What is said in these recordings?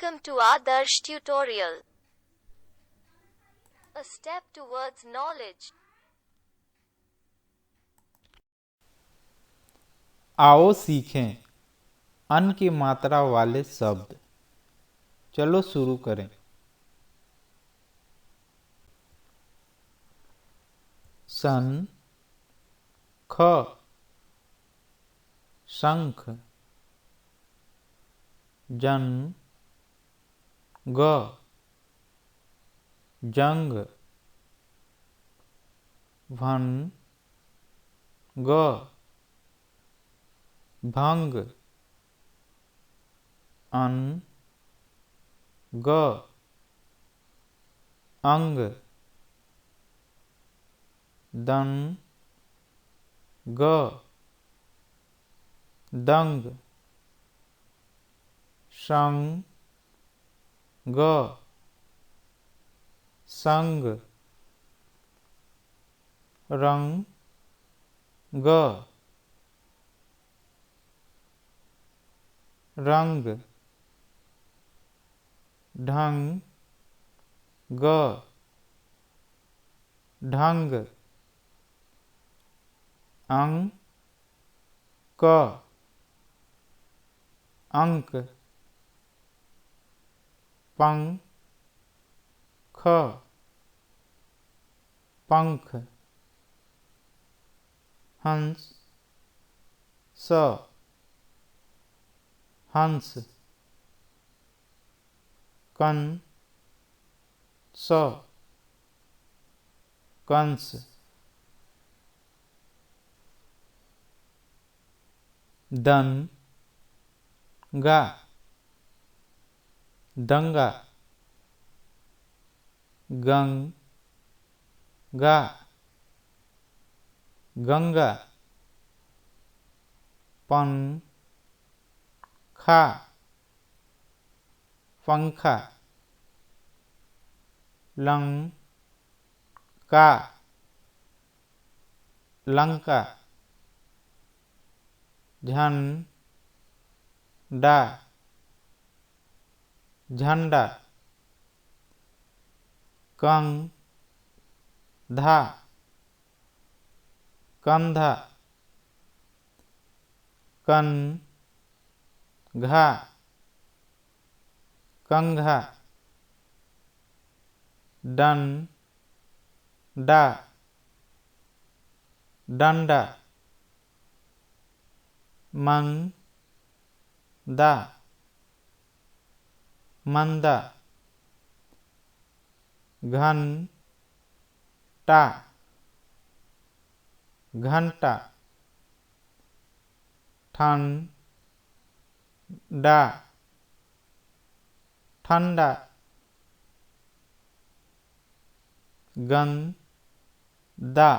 Welcome to Adarsh tutorial. A step towards knowledge. आओ सीखें अन की मात्रा वाले शब्द। चलो शुरू करें। सन, ख, शंख, जन, ग, जंग, भन, ग, भंग, अन, ग, अंग, दन, ग, दंग, शं, ग, संग, रंग, ग, रंग, ढंग, ग, ढंग, अंक, अंक, पंख, पंख, हंस, स, हंस, कन, स, कंस, दन, गा, दंगा, गंग, गा, गंगा, पन, खा, पंखा, लंग, का, लंका, झन, डा, झंडा, कंग, धा, कंधा, कन, घा, कंघा, डन, डा, डंडा, मन, दा, मंदा, घन, टा, घंटा, ठन, डा, ठंडा, गन, दा,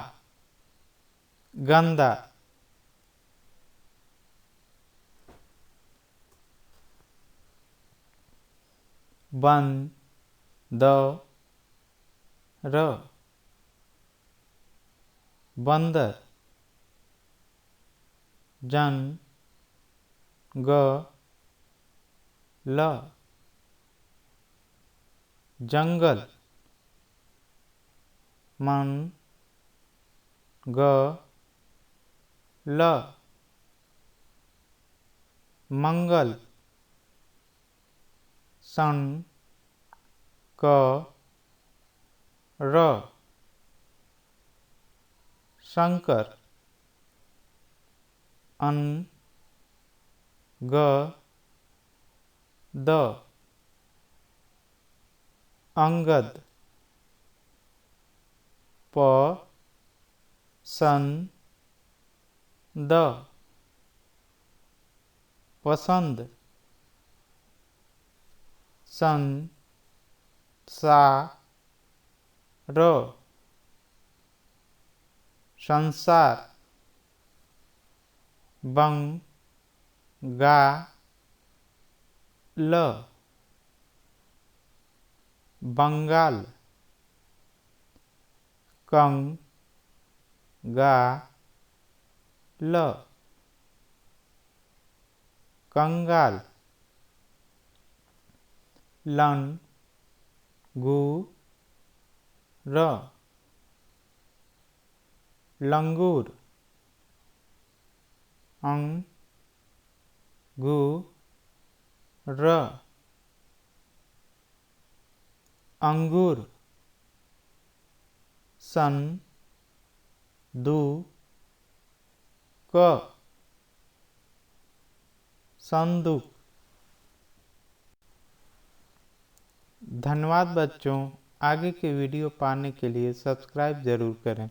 गंदा, बन, द, र, बंदर, जन, ग, ल, जंगल, मन, ग, ल, मंगल, सन, क, र, शंकर, अन, ग, द, अंगद, प, सन, द, पसंद, सन, सा, र, संसार, बंग, गा, ल, बंगाल, कंग, गा, ल, कंगाल, लंगूर लंगूर अंगूर अंगूर संदूक संदूक। धन्यवाद बच्चों। आगे के वीडियो पाने के लिए सब्सक्राइब ज़रूर करें।